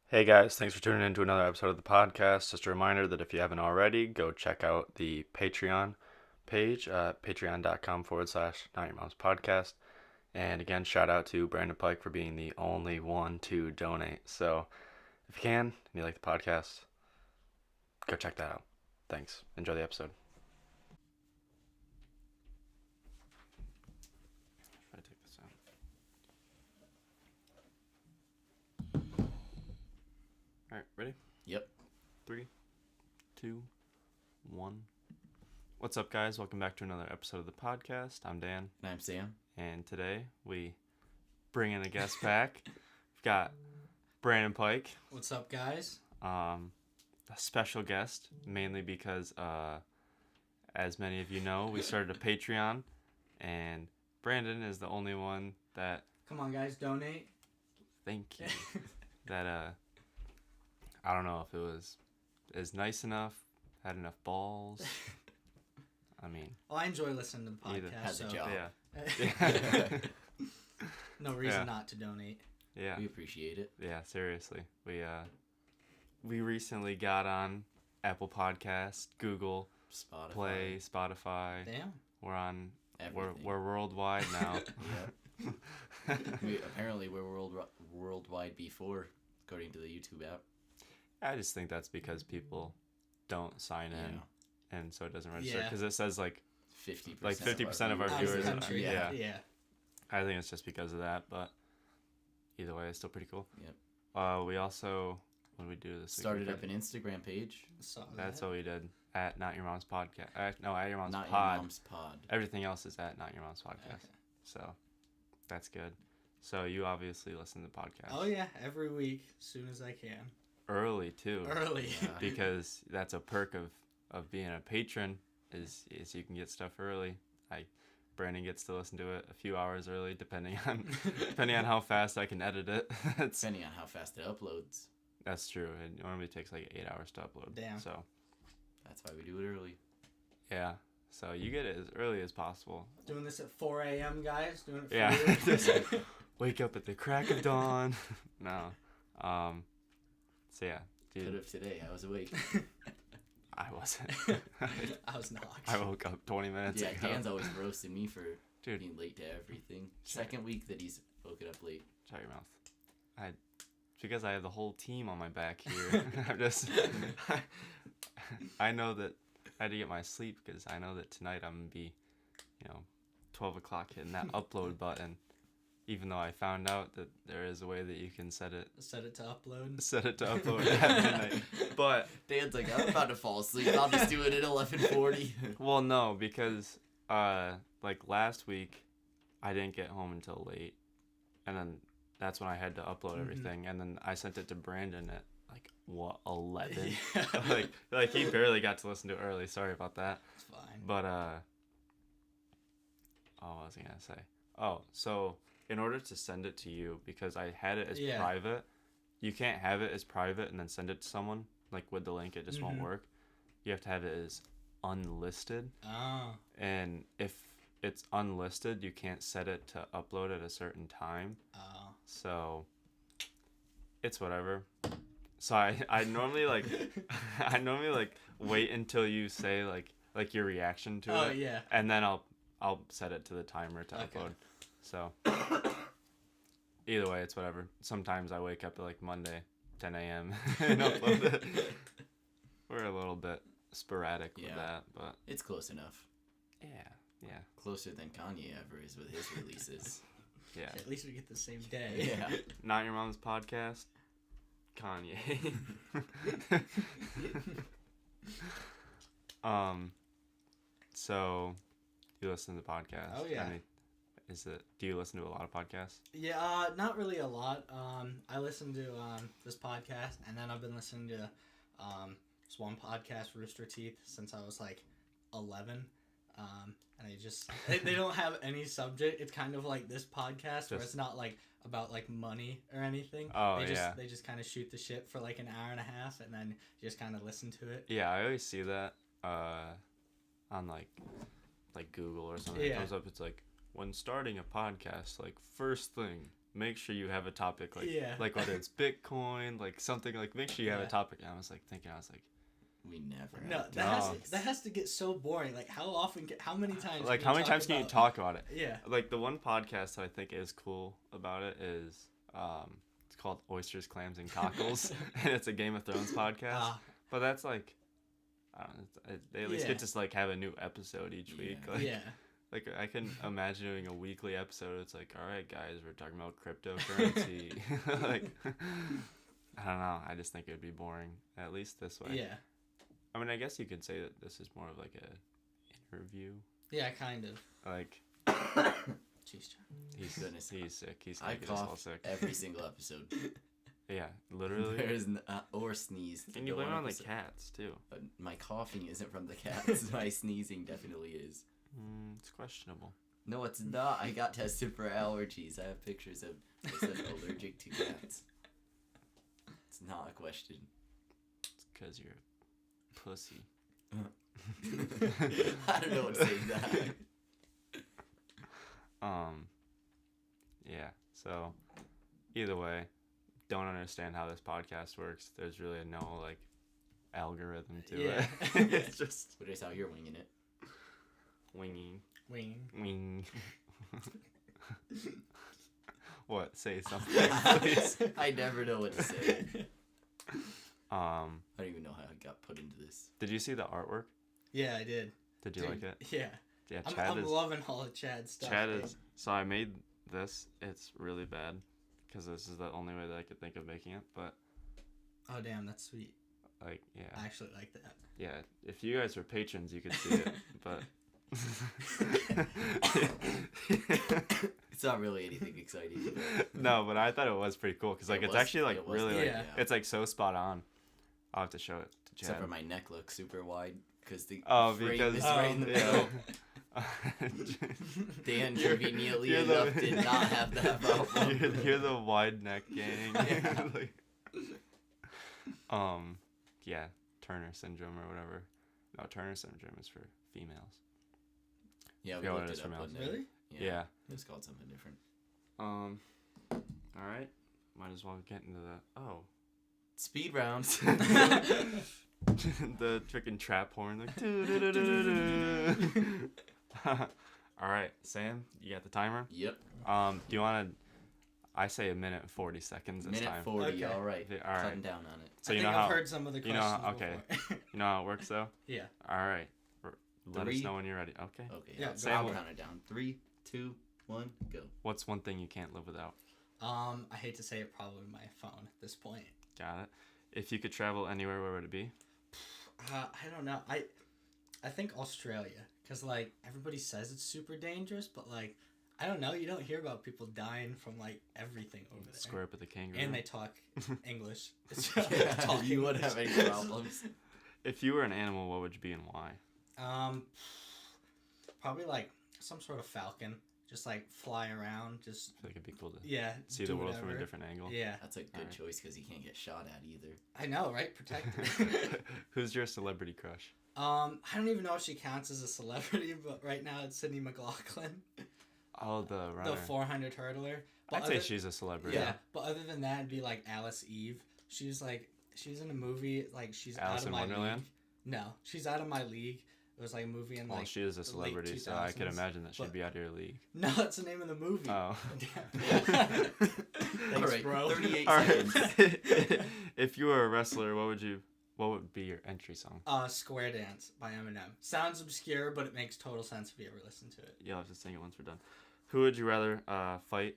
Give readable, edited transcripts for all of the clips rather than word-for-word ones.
Hey guys, thanks for tuning in to another episode of the podcast. Just a reminder that if you haven't already, go check out the Patreon page, patreon.com/Not Your Mom's Podcast. And again, shout out to Brandon Pike for being the only one to donate. So if you can, and you like the podcast, go check that out. Thanks. Enjoy the episode. Should I take this out? All right, ready? Yep. 3, 2, 1. What's up, guys? Welcome back to another episode of the podcast. I'm Dan. And I'm Sam. And today we bring in a guest back. We've got Brandon Pike. What's up, guys? A special guest, mainly because, as many of you know, we started a Patreon, and Brandon is the only one that... Come on, guys, donate. Thank you. that, I don't know if it is nice enough, had enough balls. I mean... Well, I enjoy listening to the podcast, Has a so... job. Yeah. No reason Yeah. not to donate. Yeah. We appreciate it. Yeah, seriously. We recently got on Apple Podcast, Google Spotify. Play, Spotify. Damn. We're on. Everything. We're worldwide now. Yeah. Apparently we're worldwide before, according to the YouTube app. I just think that's because people don't sign in, Yeah. and so it doesn't register. Yeah. Because it says like 50%. Like 50% of our Out of viewers the are- country. yeah. Yeah. I think it's just because of that. But either way, it's still pretty cool. Yep. We also what did we do this week? Started up an Instagram page. Saw That's that. what we did at Not Your Mom's Podcast. No, at Your Mom's Not Pod. Your Mom's Pod. Everything else is at Not Your Mom's Podcast. Okay. So that's good. So you obviously listen to the podcast. Oh, yeah, every week, as soon as I can. Early too. Early. Yeah. Because that's a perk of being a patron is you can get stuff early. Brandon gets to listen to it a few hours early depending on how fast I can edit it. Depending on how fast it uploads. That's true. It normally takes like 8 hours to upload. Damn. So That's why we do it early. yeah. So you get it as early as possible. Doing this at 4 a.m., guys. Doing it for Yeah. you. Just wake up at the crack of dawn. No. So yeah, Could dude, have today. I was awake. I wasn't. I was not. I woke up 20 minutes Yeah, ago. Dan's always roasting me for Dude, being late to everything. Second week that he's woken up late. shut your mouth. It's because I have the whole team on my back here. I'm just. I know that I had to get my sleep because I know that tonight I'm gonna be, 12 o'clock hitting that upload button. Even though I found out that there is a way that you can set it to upload. to upload at midnight. But Dan's like, I'm about to fall asleep. I'll just do it at 11:40. well, no, because like last week, I didn't get home until late, and then that's when I had to upload everything, and then I sent it to Brandon at like 11. Yeah. like he barely got to listen to it early. Sorry about that. It's fine. But what was I gonna say? Oh, so in order to send it to you, because I had it as Yeah. private, you can't have it as private and then send it to someone like with the link. It just won't work. You have to have it as unlisted, Oh. and if it's unlisted, you can't set it to upload at a certain time. Oh. So it's whatever. So I normally like wait until you say like your reaction to Oh, it, yeah. and then I'll set it to the timer to Okay. upload. So either way, it's whatever. Sometimes I wake up at like Monday, 10 a.m. and upload it. We're a little bit sporadic with Yeah. that, but It's close enough. yeah. Closer than Kanye ever is with his releases. Yeah. At least we get the same day. Yeah. Not Your Mom's Podcast, Kanye. So you listen to the podcast? Oh, yeah. Do you listen to a lot of podcasts? Yeah, not really a lot. I listen to this podcast, and then I've been listening to this one podcast, Rooster Teeth, since I was like 11. And they don't have any subject. It's kind of like this podcast where it's not like about like money or anything. Oh, they yeah. They just kind of shoot the shit for like an hour and a half, and then you just kind of listen to it. Yeah, I always see that on like Google or something. It Yeah. comes up. It's like when starting a podcast, like first thing make sure you have a topic, like Yeah. like whether it's Bitcoin, like something, like make sure you have a Yeah. topic. And I was like thinking, We never. No, have that has to get so boring. Like how many times? like can how you many talk times can you about- talk about it? Yeah. Like the one podcast that I think is cool about it is it's called Oysters, Clams, and Cockles, and it's a Game of Thrones podcast. Ah, But that's like, I don't know, they at least Yeah. get to like have a new episode each week. Yeah. Like, yeah. like I can imagine doing a weekly episode. It's like, all right, guys, we're talking about cryptocurrency. Like, I don't know. I just think it would be boring. At least this way. Yeah. I mean, I guess you could say that this is more of like a interview. Yeah, kind of. Like Jeez, John. he's Goodness. he's sick. He's I gonna get us all cough sick. every single episode. Yeah, literally. There's or sneeze. And you The blame it one on the episode- cats too. But my coughing isn't from the cats. My sneezing definitely is. It's questionable. No, it's not. I got tested for allergies. I have pictures of myself allergic to cats. It's not a question. It's because you're a pussy. I don't know what to say to that. Yeah. So, either way, don't understand how this podcast works. There's really no like algorithm to Yeah. it. It's just But it's how you're winging it. winging, Wing. wing. What? Say something, please. I never know what to say. I Um, don't even know how I got put into this. did you see the artwork? Yeah, I did. Did you Dude, like it? Yeah. Yeah, I'm loving all of Chad's stuff. Chad dude. is. So I made this. It's really bad because this is the only way that I could think of making it. But Oh damn, that's sweet. like, I yeah, actually like that. yeah. If you guys were patrons, you could see it. But It's not really anything exciting. no, but I thought it was pretty cool because like It it's was- actually like it was- really like Yeah. it's like so spot on. I'll have to show it to Chad. Except for my neck looks super wide because the Oh, frame because is right in the middle. Dan You're- conveniently you're enough did not have that problem. You're the wide neck gang. Yeah. Like, yeah, Turner syndrome or whatever. No, Turner syndrome is for females. Yeah, we Yeah, what looked it is it for up males. one day. Really? Yeah. It was called something different. All right. Might as well get into the Speed rounds. the freaking trap horn. Like, doo-doo-doo-doo-doo. All right, Sam, you got the timer. Yep. Do you want to? I say a minute and 40 seconds this Minute time. 40. Okay. All right. Okay, all right. Cutting down on it. So I you think know I've how heard some of the you questions know how- okay. before. you know how it works though. Yeah. All right. Let us 3. know when you're ready. Okay. Okay. Yeah, Sam go. will count it down. 3, 2, 1, go. What's one thing you can't live without? I hate to say it, probably my phone at this point. Got it. If you could travel anywhere, where would it be? I don't know. I think Australia, cause like everybody says it's super dangerous, but like I don't know. You don't hear about people dying from like everything over there. Square up with the kangaroo. And they talk English. Yeah, Talk you would have English. any problems. If you were an animal, what would you be and why? Probably like some sort of falcon. Just like fly around. Just I feel like it'd be cool to yeah. see do the world from a whatever. different angle. Yeah, That's a good Alright. choice because you can't get shot at either. I know, right? Protected. Who's your celebrity crush? I don't even know if she counts as a celebrity, but right now it's Sydney McLaughlin, Oh, the runner. the 400 hurdler. But I'd say other- she's a celebrity. Yeah, but other than that, it'd be like Alice Eve. She's in a movie, like she's Alice out of in my Wonderland? league. No, she's out of my league. It was like a movie in Well, like. she is a the late celebrity, so I could 2000s, imagine that she'd but- be out of your league. No, that's the name of the movie. Oh. Thanks, Alright, bro. 38 All seconds. right. If you were a wrestler, what would be your entry song? Square Dance by Eminem. Sounds obscure, but it makes total sense if you ever listen to it. You'll have to sing it once we're done. Who would you rather fight,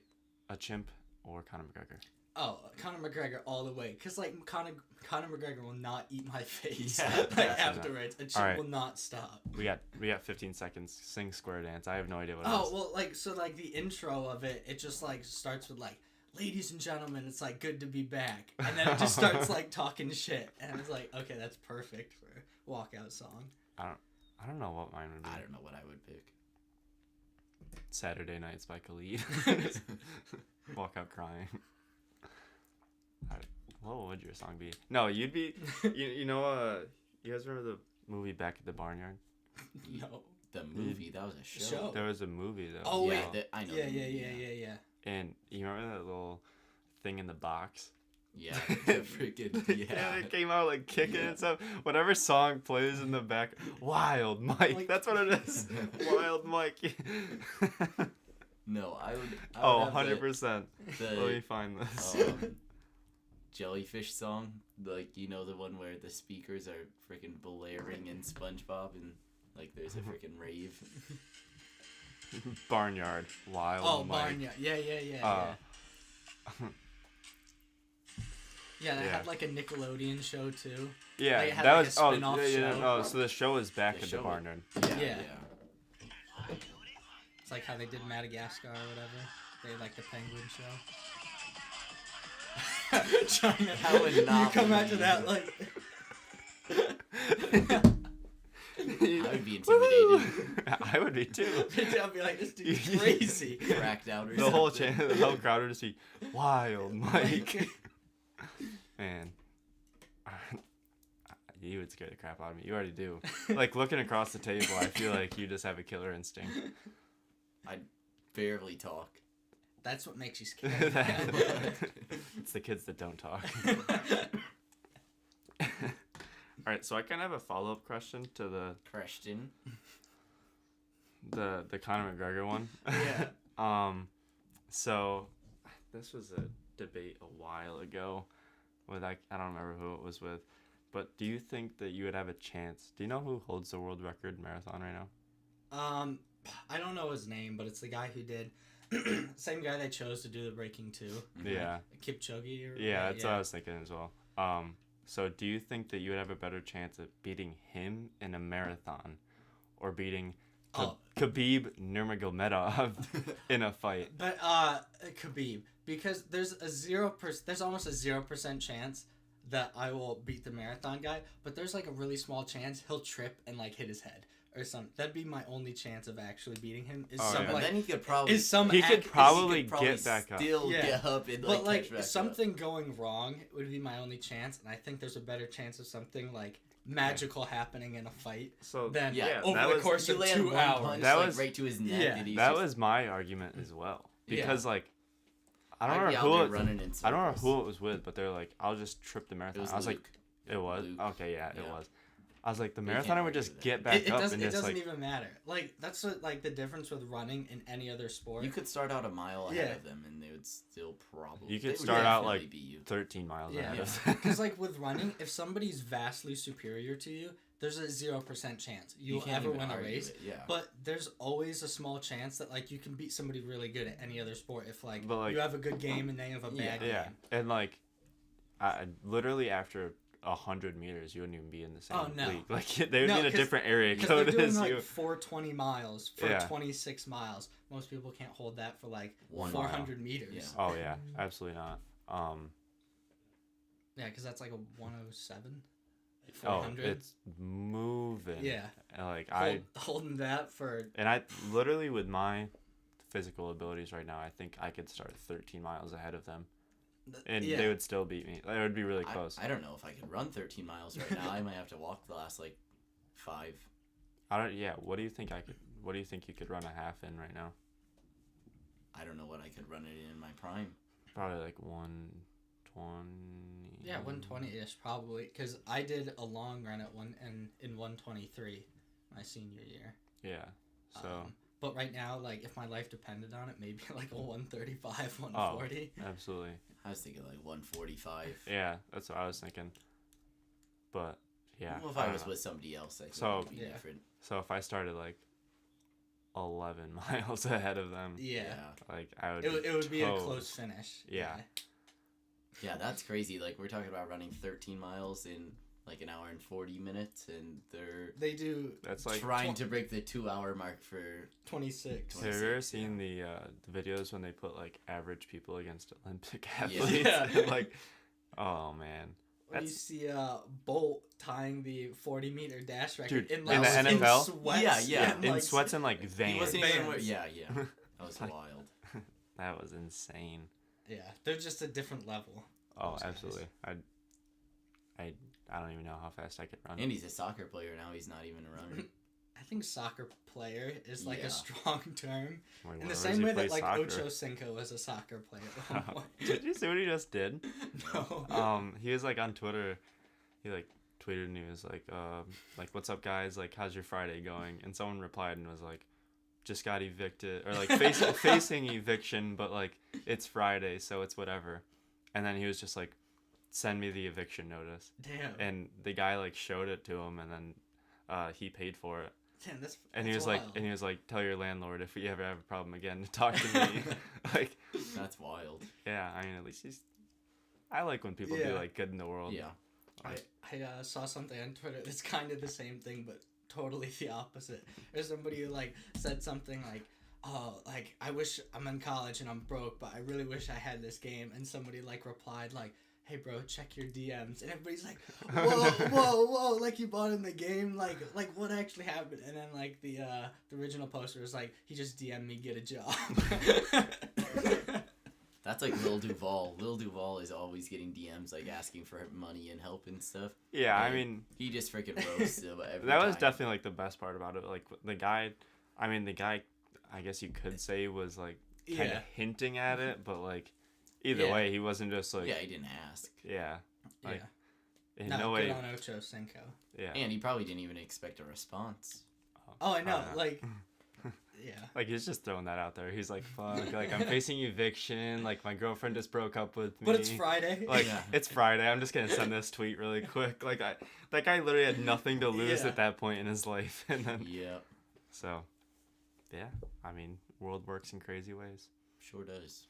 a chimp or Conor McGregor? Oh, Conor McGregor all the way. Because, like, Conor McGregor will not eat my face Yeah, like, definitely not. afterwards. A chip Alright. will not stop. We got 15 seconds. Sing Square Dance. I have no idea what it Oh, is. well, like, so, like, the intro of it, it just, like, starts with, like, ladies and gentlemen, it's, like, good to be back. And then it just starts, like, talking shit. And it's like, okay, that's perfect for a walkout song. I don't know what mine would be. I don't know what I would pick. Saturday Nights by Khalid. Walk out crying. What would your song be? No, you'd be. You know. You guys remember the movie Back at the Barnyard? No. The movie, that was a show. Show. There was a movie though. Oh, Yeah, wait. I know. Yeah, the yeah, movie, yeah, yeah, yeah. And you remember that little thing in the box? Yeah, the freaking Yeah, it came out like kicking and stuff. Whatever song plays in the back, Wild Mike. That's what it is. Wild Mike. No, I would Oh, have 100%. the Let me find this. jellyfish song, like the one where the speakers are freaking blaring in SpongeBob and like there's a freaking rave. Barnyard. Wild Oh, Mike. Barnyard. Yeah. Yeah, they had like a Nickelodeon show too. Yeah, Like, it had, that like, was a spin-off show. no. So the show was back The at show the was- Barnyard. Yeah. It's like how they did Madagascar or whatever. They had like the penguin show. China, That would you not come be after that me. like. I would be intimidated. I would be too. I'd be like, this dude's crazy. Cracked out or The whole something. the whole crowd would just be Wild Mike. Man, you would scare the crap out of me. You already do. Like looking across the table, I feel like you just have a killer instinct. I barely talk. That's what makes you scared. It's the kids that don't talk. All right, so I kind of have a follow-up question to Question. the Conor McGregor one. Yeah. So this was a debate a while ago with I don't remember who it was with, but do you think that you would have a chance? Do you know who holds the world record marathon right now? I don't know his name, but it's the guy who did same guy they chose to do the breaking 2. Yeah. Kipchoge or Yeah, that's what I was thinking as well. So do you think that you would have a better chance of beating him in a marathon or beating Khabib Nurmagomedov in a fight? But Khabib, because there's almost a 0% chance that I will beat the marathon guy, but there's like a really small chance he'll trip and like hit his head or something. That'd be my only chance of actually beating him. But then he could probably Get back up. Still get up and but catch back something up. going wrong would be my only chance, and I think there's a better chance of something like magical happening in a fight than over the course of 2 hours. Punch, that like, was right to his neck. Yeah. And he's that just, was my argument as well because like I I'd don't be out know there who running in I don't know circles. who it was with, but they're like, I'll just trip the marathon. I was Luke. like, it was Luke. okay, yeah, it Yeah. was. I was like, the You can't marathoner would argue just with get that. back It up doesn't and just like even matter. Like that's what, like the difference with running in any other sport. You could start out a mile ahead of them, and they would still probably. You could they would start out, definitely like, beat you. 13 miles ahead Yeah, of because like with running, if somebody's vastly superior to you, there's a 0% chance you'll can't ever even win a argue race. it, yeah. But there's always a small chance that like you can beat somebody really good at any other sport if like, But, like- you have a good game and they have a bad game. yeah, and like, I literally after 100 meters, you wouldn't even be in the same Oh, no. league. Like they would No, be in a 'cause- different area Because code they're doing as like you. 420 miles for Yeah. 26 miles. Most people can't hold that for like 1 400 mile. meters. Yeah. Oh yeah, absolutely not. Yeah, because that's like a 107. Oh, 400. it's moving. Yeah. And, like Holding that for and I literally with my physical abilities right now, I think I could start 13 miles ahead of them, and yeah. they would still beat me. It would be really close. I don't know if I could run 13 miles right now. I might have to walk the last like 5. I don't. Yeah. What do you think I could? What do you think you could run a half in right now? I don't know what I could run it in my prime. Probably like 120. Yeah, 120-ish probably, because I did a long run at in 123 my senior year. Yeah. So. But right now, like if my life depended on it, maybe like a 135, 140. Absolutely. I was thinking like 145. Yeah, that's what I was thinking. But yeah. Well, if I was with somebody else, I think So- it would be Yeah. different. So if I started like 11 miles ahead of them, Yeah. like I would. It would be a toast. close finish. Yeah. Yeah, that's crazy. Like we're talking about running 13 miles in like an hour and 40 minutes, and they're They do That's like. trying to break the 2-hour mark for 26. Have you ever 26, seen the videos when they put like average people against Olympic Yeah. athletes? Yeah. Like, oh man, When you that's see Bolt tying the 40-meter dash record Dude, in, like, in the NFL? sweats Yeah, yeah. and, in like, sweats and like he Vans. wasn't even Vans. yeah. That was Like- wild. That was insane. Yeah, they're just a different level. Oh, Those guys. absolutely. I don't even know how fast I could run. And he's a soccer player now. He's not even a runner. I think soccer player is like Yeah. a strong term. Like, In where the does same he way play that like soccer? Ocho Cinco was a soccer player at one point. Did you see what he just did? No. He was like on Twitter. He like tweeted and he was like, what's up guys? Like, how's your Friday going? And someone replied and was like, just got evicted, or like facing eviction, but like it's Friday, so it's whatever. And then he was just like, send me the eviction notice. Damn. And the guy like showed it to him, and then he paid for it. Damn, that's And he was wild. like, tell your landlord if you ever have a problem again to talk to me. Like, That's wild. yeah, I mean, at least I like when people do Yeah. like good in the world. Yeah. I saw something on Twitter that's kind of the same thing, but totally the opposite. There's somebody who like said something like, "Oh, like I wish I'm in college and I'm broke, but I really wish I had this game." And somebody like replied like, "Hey bro, check your DMs." And everybody's like, "Whoa, like you bought in the game, like what actually happened?" And then like the original poster was like, "He just DM'd me, get a job." That's like Lil Duval. Lil Duval is always getting DMs like asking for money and help and stuff. Yeah, I And mean, he just freaking roasts him every that was time. definitely like the best part about it. Like the guy, I guess you could say was like kind of Yeah. hinting at it, but like either Yeah. way, he wasn't just like Yeah, he didn't ask. yeah, like, Yeah. in No, no good way. on Ocho Cinco. Yeah, And he probably didn't even expect a response. Oh, I know. don't know. Like, yeah. Like he's just throwing that out there. He's like, fuck, like I'm facing eviction. Like my girlfriend just broke up with me. But it's Friday. Like Yeah. it's Friday. I'm just gonna send this tweet really quick. Like that guy literally had nothing to lose Yeah. at that point in his life, and then Yeah, so, yeah. I mean, world works in crazy ways. sure does.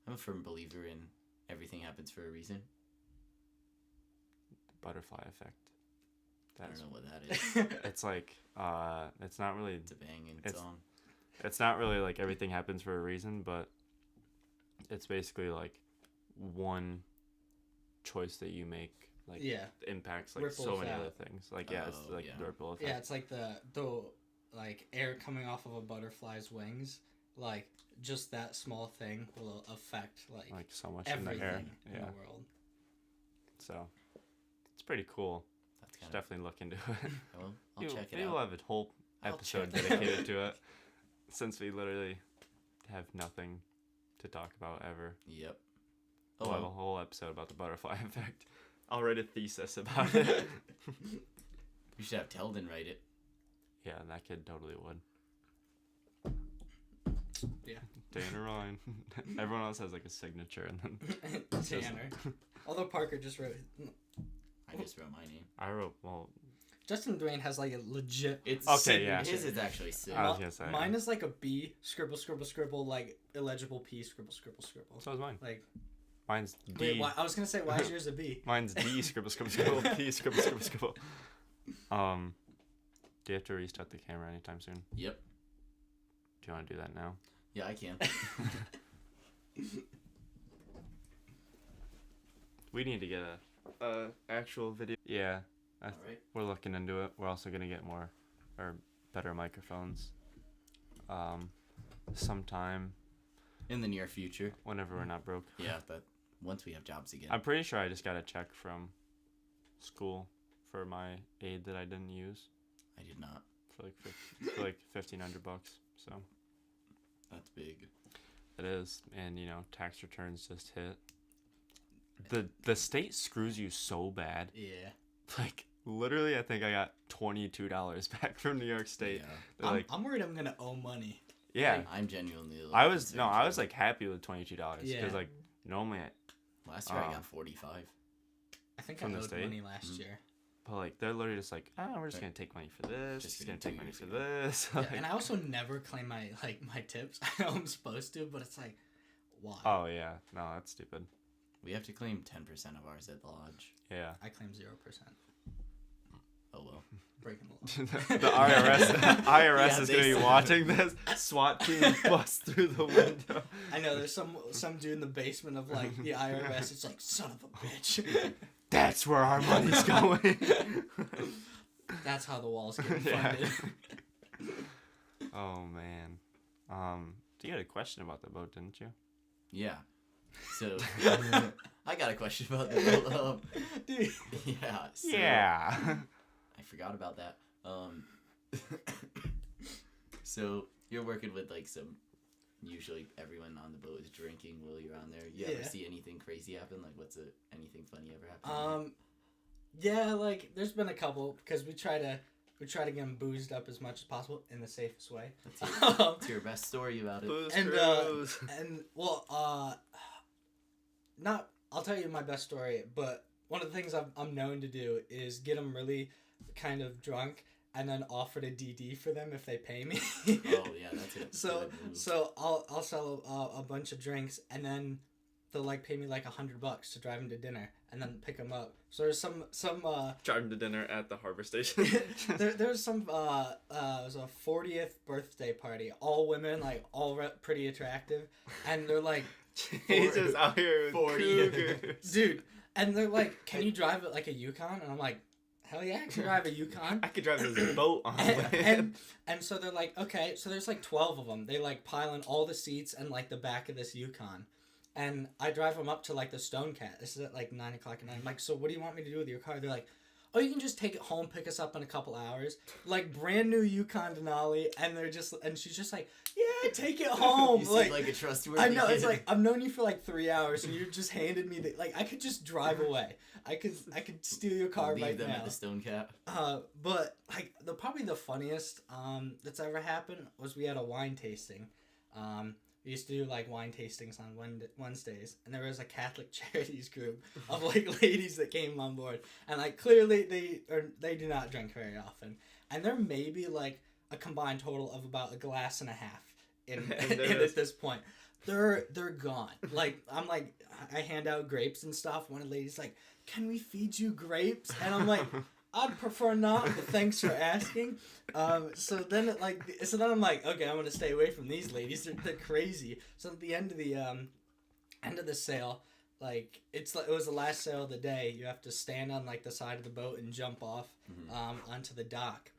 I'm a firm believer in everything happens for a reason. Butterfly effect. I That's don't know what that is. it's like it's not really It's a banging It's- song. it's not really like everything happens for a reason, but it's basically like one choice that you make like Yeah. impacts like so Ripples many out. other things. Like yeah, it's Oh, like yeah. the ripple effect. Yeah, it's like the like air coming off of a butterfly's wings. Like just that small thing will affect like so much in the everything air. in Yeah. the world. So it's pretty cool. That's Should kind of. definitely look into it. Well, I'll Maybe- check it maybe out. we'll have a whole I'll episode check it dedicated out. to it, since we literally have nothing to talk about ever. Yep. We'll Oh, have a well. whole episode about the butterfly effect. I'll write a thesis about it. We should have Teldon write it. Yeah, that kid totally would. Yeah. Tanner Ryan. Everyone else has like a signature, and then Tanner. Although Parker just wrote I just wrote my name. I wrote. Well, Justin Dwayne has like a legit It's Okay, yeah. His is actually sick. I was gonna say mine is like a B, scribble, scribble, scribble, like illegible P, scribble, scribble, scribble. so is mine. Like Mine's D. wait, why, I was gonna say why is yours a B? Mine's D. Scribble, scribble, scribble. P. Scribble, scribble, scribble. Do you have to restart the camera anytime soon? Yep. Do you want to do that now? Yeah, I can. We need to get a actual video. Yeah, All right. we're looking into it. We're also gonna get more or better microphones. Sometime In the near future. whenever we're not broke. Yeah, but once we have jobs again. I'm pretty sure I just got a check from school for my aid that I didn't use I did not. for like $1,500. So That's big. it is, and tax returns just hit. The state screws you so bad. Yeah. Like literally, I think I got $22 back from New York State. Yeah. They're like, I'm worried I'm gonna owe money. yeah. I'm genuinely. a little I was concerned I was too. like happy with $22 because Yeah. like normally Last year I um, got 45. I think From I the owed state? money last Mhm. year. but like they're literally just like, we're just Right. gonna take money for this, Just just gonna gonna take do money it for again. this. Yeah, Like, and I also never claim my tips. I know I'm supposed to, but it's like, why? oh yeah, no, that's stupid. We have to claim 10% of ours at the lodge. Yeah. I claim 0%. Oh well. Breaking the The law. IRS Yeah, is they gonna be said- watching this. SWAT team busts through the window. I know there's some dude in the basement of like the IRS. It's like, son of a bitch. That's where our money's going. That's how the wall's getting Yeah. funded. Oh man. You had a question about the boat, didn't you? Yeah. So I got a question about the Dude. yeah. So, Yeah. I forgot about that. So you're working with like some. Usually everyone on the boat is drinking while you're on there. You ever see anything crazy happen? Like, anything funny ever happen? Yeah, like there's been a couple because we try to get them boozed up as much as possible in the safest way. That's your best story about it. Booze And cruise. and well, not I'll tell you my best story, but one of the things I'm known to do is get them really kind of drunk and then offer to DD for them if they pay me. Oh yeah, that's it. So I'll sell a bunch of drinks and then they'll like pay me like $100 to drive them to dinner and then pick them up. So there's some Drive them to dinner at the harbor station. there's some it was a 40th birthday party, all women, like pretty attractive, and they're like He's just out here with 40. cougars. dude, and they're like, can you drive it like a Yukon? And I'm like, hell yeah, I can drive a Yukon. I could drive this boat on and so they're like, okay, so there's like 12 of them. They like pile in all the seats and like the back of this Yukon. And I drive them up to like the Stone Cat. This is at like 9 o'clock at night. I'm like, so what do you want me to do with your car? They're like, oh, you can just take it home, pick us up in a couple hours. Like brand new Yukon Denali. And she's just like, yeah, take it home. You seem like a trustworthy I know, kid. it's like, I've known you for like 3 hours and you just handed me like, I could just drive away. I could steal your car Leave right them now. at the Stone Cat. But like probably the funniest that's ever happened was we had a wine tasting. We used to do like wine tastings on Wednesdays, and there was a Catholic Charities group of like ladies that came on board, and like clearly they do not drink very often, and there may be like a combined total of about a glass and a half in at this point. They're gone. Like I hand out grapes and stuff. One of the ladies like, can we feed you grapes? And I'm like, I'd prefer not, but thanks for asking. So then I'm like, okay, I'm gonna stay away from these ladies. They're crazy. So at the end of the sale, like it was the last sale of the day. You have to stand on like the side of the boat and jump off onto the dock.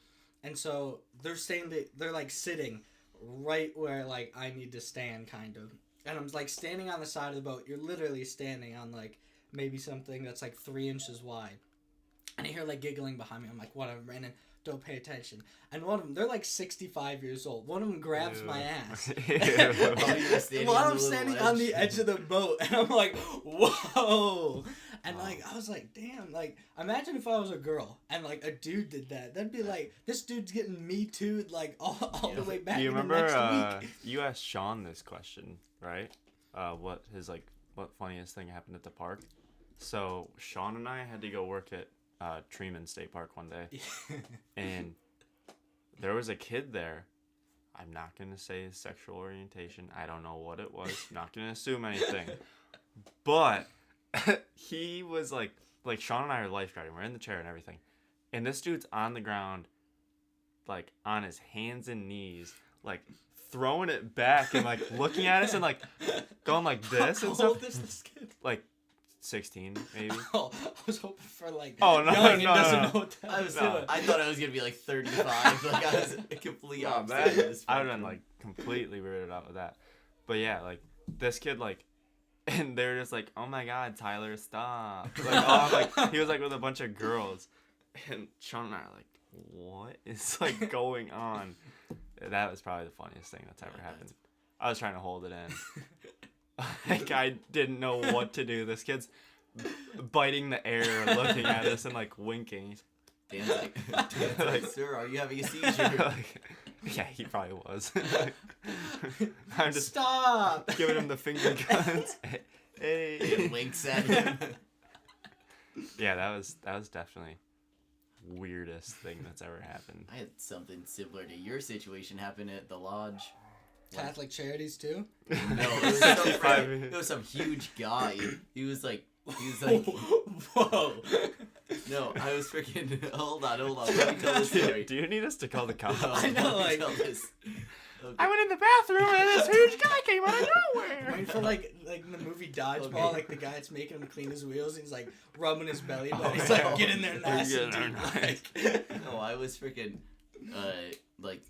And so they're like sitting right where like I need to stand, kind of. And I'm like standing on the side of the boat. You're literally standing on like maybe something that's like 3 inches wide. And I hear like giggling behind me. I'm like, whatever, Brandon, don't pay attention. And one of them, they're like 65 years old. One of them grabs my ass. While I'm standing on the edge of the boat. And I'm like, whoa. And like, I was like, damn, like, imagine if I was a girl and like a dude did that. That'd be like, this dude's getting me too, like all the way back. Do you in remember the next week. you asked Sean this question, right? What funniest thing happened at the park? So Sean and I had to go work at Treeman State Park one day, and there was a kid there. I'm not gonna say his sexual orientation. I don't know what it was. Not gonna assume anything, but he was like Sean and I are lifeguarding. We're in the chair and everything, and this dude's on the ground, like on his hands and knees, like throwing it back and like looking at us and like going like this and How stuff. old is this kid? Like 16 maybe. Oh, I was hoping for like Oh, no, young and no, doesn't no. know what that was. I thought I was gonna be like 35. Like I was a complete opposite. I of this would have been spectrum. like completely weirded out with that. But yeah, like this kid like, and they're just like, oh my god, Tyler, stop. Like he was like with a bunch of girls, and Sean and I are like, what is like going on? That was probably the funniest thing that's ever happened. I was trying to hold it in. Like I didn't know what to do. This kid's biting the air, looking at us and like winking. Dan's like, sir, are you having a seizure? Like, yeah, he probably was. I'm just Stop. giving him the finger guns. Hey. It winks at him. Yeah, that was definitely weirdest thing that's ever happened. I had something similar to your situation happen at the lodge. Catholic Charities too? No, it was some huge guy. He was like, whoa. No, I was freaking. Hold on. Let me tell this story. Do you need us to call the cops? I know, Let me like- tell this. Okay. I went in the bathroom and this huge guy came out of nowhere. Wait for like in the movie Dodgeball, Okay. like the guy that's making him clean his wheels, and he's like rubbing his belly button. Oh, He's like, no. get in there nice Get and in deep. there Like, No, I was freaking. Like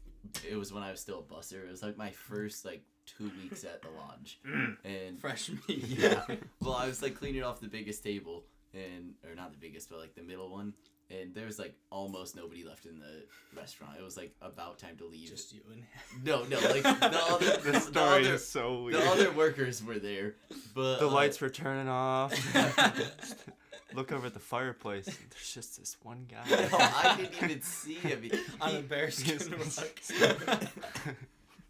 it was when I was still a busser. It was like my first like 2 weeks at the lodge, and fresh meat. yeah. Well, I was like cleaning off the biggest table, or not the biggest, but like the middle one, and there was like almost nobody left in the restaurant. It was like about time to leave. Just you and No, like the story other, is so weird. The other workers were there, but The lights were turning off. Look over at the fireplace. And there's just this one guy. No, I didn't even see him. on a bearskin rug.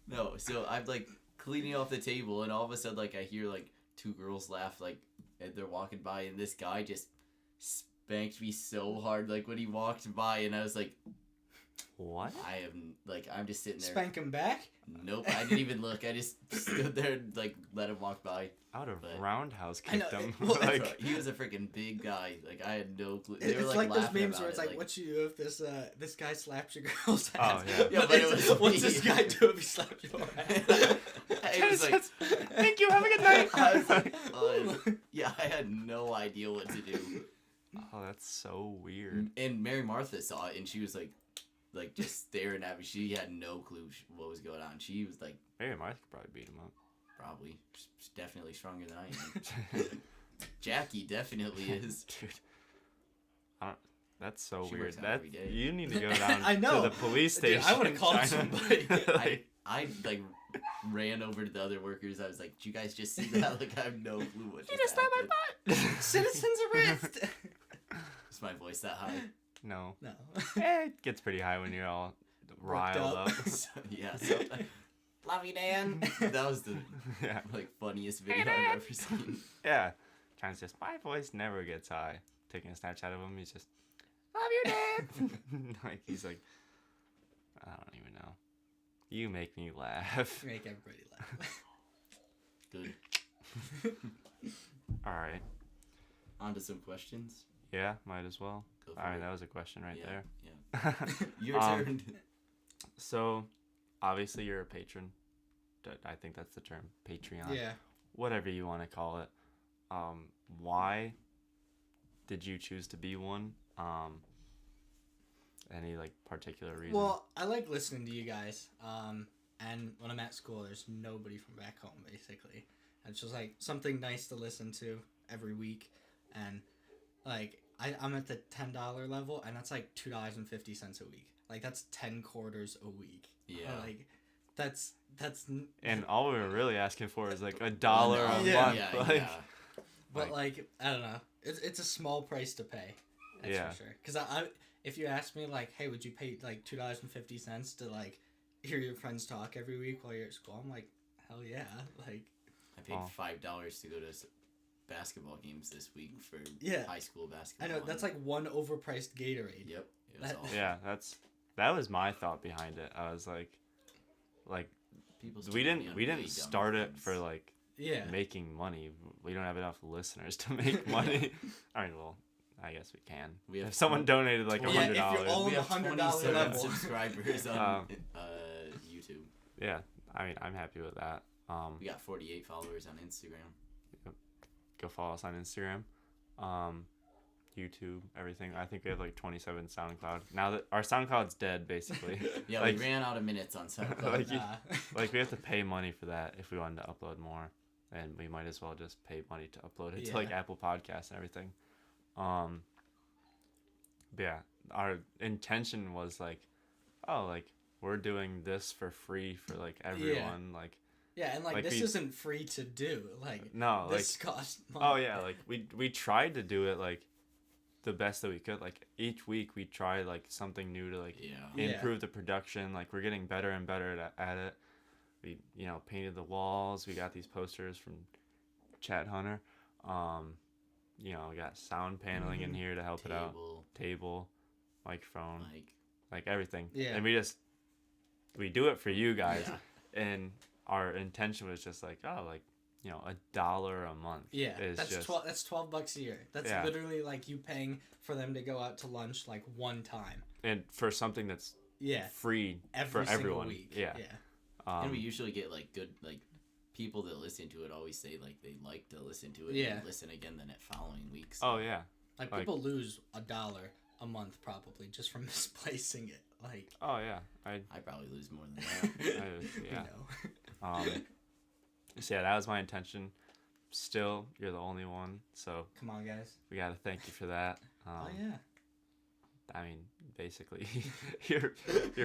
No, so I'm like cleaning off the table, and all of a sudden, like I hear like two girls laugh, like, and they're walking by, and this guy just spanked me so hard, like when he walked by, and I was like, What? I'm just sitting there. Spank him back? Nope, I didn't even look. I just stood there and like let him walk by. I would have But- roundhouse I know, kicked him. well, That's like, right. He was a freaking big guy. Like I had no clue. They It's were like those laughing memes about where it's it, like, what you do if this guy slaps your girl's ass? Oh, yeah. Yeah, but it was what's me. this guy do if he slaps your ass? It was like, thank you, have a good night. I was like, yeah, I had no idea what to do. Oh, that's so weird. And Mary Martha saw it, and she was like just staring at me. She had no clue what was going on. She was like, Maybe Martha could probably beat him up. probably, she's definitely stronger than I am. Jackie definitely is. Dude. That's so She weird. works out That every day. you need to go down I know. to the police Dude, station. I would've called China. somebody. Like, I like ran over to the other workers. I was like, "Did you guys just see that? Like, I have no clue what just happened." Citizens arrest! Is my voice that high? no. No. It gets pretty high when you're all riled up. up. So, yeah. So, love you, Dan. That was the Yeah. like funniest video I've ever seen. Yeah. China's just, my voice never gets high. Taking a Snapchat of him, he's just, love you, Dad. Like, he's like, I don't even know. You make me laugh. Make everybody laugh. Good. All right. On to some questions. Yeah, might as well. Go for I mean, it. that was a question right Yeah, there. Your turn. So, obviously, you're a patron. I think that's the term. Patreon. Yeah. Whatever you want to call it. Why did you choose to be one? Any like particular reason? Well, I like listening to you guys. And when I'm at school, there's nobody from back home, basically. And it's just like something nice to listen to every week. And like I'm at the $10 level, and that's like $2.50 a week. Like that's 10 quarters a week. Yeah. Like that's. And all we were really asking for is like $1 a Yeah. month. Yeah, like, yeah. But like I don't know, it's a small price to pay. That's Yeah. for sure. Because I if you ask me like, hey, would you pay like $2.50 to like hear your friends talk every week while you're at school? I'm like, hell yeah. Like I paid Oh. $5 to go to basketball games this week for Yeah. high school I basketball. know that's like one overpriced Gatorade. Yep. It was That- awesome. yeah, that was my thought behind it. I was like People we spend money on didn't really dumb start it things. for like Yeah. making money. We don't have enough listeners to make money. I mean, well, I guess we can. We have If someone donated like Yeah, if $100. you're all- We the have $100 27 level. subscribers on Um, YouTube. Yeah, I mean, I'm happy with that. We got 48 followers on Instagram. Go follow us on Instagram, YouTube, everything. I think we have like 27 SoundCloud. Now that our SoundCloud's dead, basically. Yeah, Like- we ran out of minutes on SoundCloud. Like, you- Nah. Like we have to pay money for that if we wanted to upload more, and we might as well just pay money to upload it to like Yeah. Apple Podcasts and everything. But yeah, our intention was like, oh, like we're doing this for free for like everyone. Like Yeah, and like Like this we- isn't free to do. Like no, like this costs money. oh yeah, like we tried to do it like the best that we could. Like each week we tried like something new to like Yeah. Yeah. improve the production. Like we're getting better and better at it. We painted the walls. We got these posters from Chad Hunter. We got sound paneling in here to help it out. Table, microphone, like everything. Yeah. And we do it for you guys. Yeah. And our intention was just like, oh, like, $1 a month. Yeah, is that's just, that's $12 a year. That's Yeah. literally like you paying for them to go out to lunch like one time. and for something that's Yeah, free every for single everyone. week. Yeah. yeah, And we usually get like good like people that listen to it always say like they like to listen to it Yeah. and listen again the following week. Oh yeah. like people lose $1 a month probably just from misplacing it. Like Oh yeah. I probably lose more than that. Yeah. you know. So yeah, that was my intention. Still, you're the only one, so Come on, guys. we gotta thank you for that. Oh yeah. I mean, basically, you're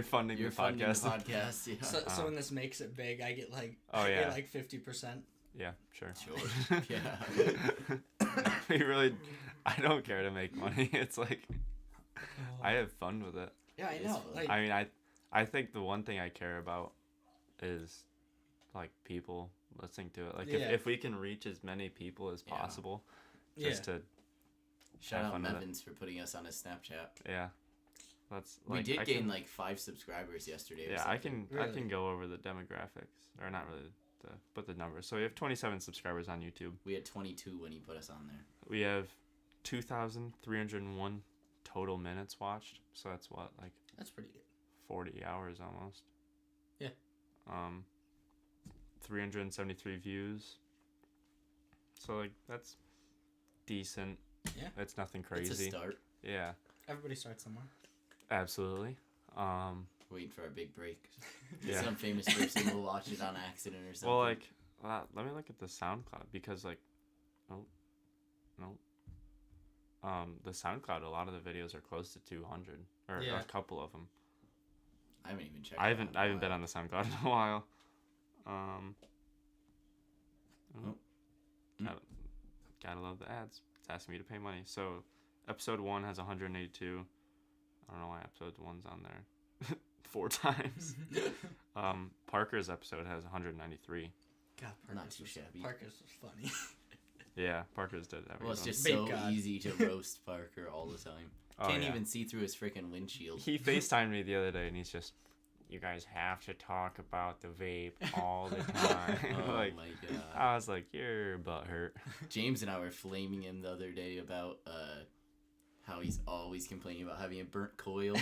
funding You're the funding podcast. the podcast, yeah. So when this makes it big, I get like Oh, I yeah. get like 50%. Yeah, sure. Sure. Yeah. We really, I don't care to make money. It's like I have fun with it. Yeah, I It is know. fun. Like, I mean, I think the one thing I care about is like people listening to it. Like Yeah. if we can reach as many people as Yeah. possible, yeah. just to Shout have out fun with it. Mevins for putting us on his Snapchat. Yeah, that's We like did I gain can, like 5 subscribers yesterday. Or yeah, I something. can I Really? can go over the demographics or not really but the numbers. So we have 27 subscribers on YouTube. We had 22 when he put us on there. We have 2,301 total minutes watched. So that's what, like That's pretty good. 40 hours almost. Yeah. 373 views. So like that's decent. Yeah. It's nothing It's crazy. a start. Yeah, Everybody starts somewhere. absolutely. Waiting for our big break. Yeah. Some famous person will watch it on accident or something. Well, like, let me look at the SoundCloud because, like, the SoundCloud, a lot of the videos are close to 200, or Yeah. a couple of them. I haven't even checked. I haven't been on the SoundCloud in a while. Gotta love the ads. It's asking me to pay money. So, episode 1 has 182. I don't know why episode 1's on there 4 times. Parker's episode has 193. God, Not too shabby. Parker's funny. Yeah, Parker's did everything. Well, it's just Big so God. easy to roast Parker all the time. Oh, Can't yeah. even see through his freaking windshield. He FaceTimed me the other day, and he's just, you guys have to talk about the vape all the time. Oh like, my god. I was like, your butt hurt. James and I were flaming him the other day about how he's always complaining about having a burnt coil.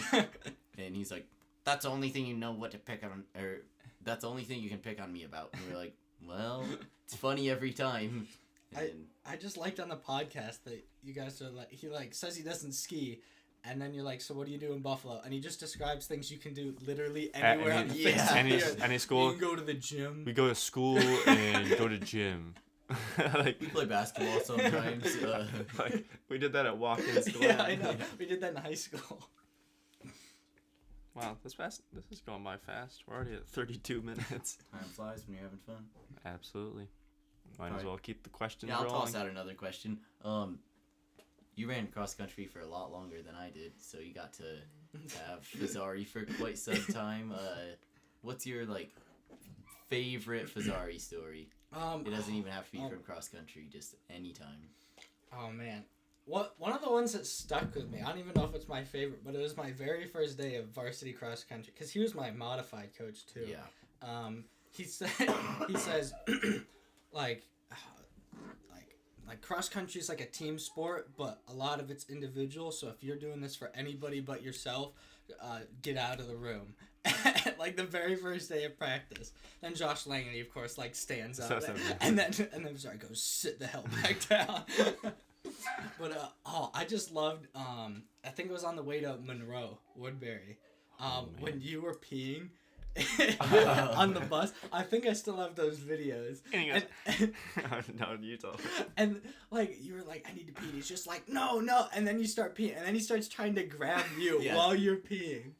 And he's like, that's the only thing you know what to pick on, or that's the only thing you can pick on me about. And we're like, well, it's funny every time. And I just liked on the podcast that you guys are like, he like says he doesn't ski, and then you're like, so what do you do in Buffalo? And he just describes things you can do literally anywhere on the face of any the earth. any You school. can go to the gym. We go to school and go to gym. Like, we play basketball sometimes. like, we did that at walk-in school. Yeah, I know. We did that in high school. Wow, this is going by fast. We're already at 32 minutes. Time flies when you're having fun. Absolutely. Might as Alright. well keep the questions Yeah, I'll rolling. toss out another question. You ran cross country for a lot longer than I did, so you got to have Fazari for quite some time. What's your like favorite Fazari story? It doesn't even have to be from cross country, just any time. Oh man, one of the ones that stuck with me. I don't even know if it's my favorite, but it was my very first day of varsity cross country because he was my modified coach too. Yeah. He said he says like cross country is like a team sport, but a lot of it's individual. So if you're doing this for anybody but yourself, get out of the room. Like the very first day of practice, then Josh Langley, of course, like stands up, and then sorry, goes sit the hell back down. But I just loved. I think it was on the way to Monroe Woodbury, when you were peeing. On the bus. I think I still have those videos. No, you tell. And like you were like, I need to pee. He's just like, no, and then you start peeing, and then he starts trying to grab you Yeah. while you're peeing.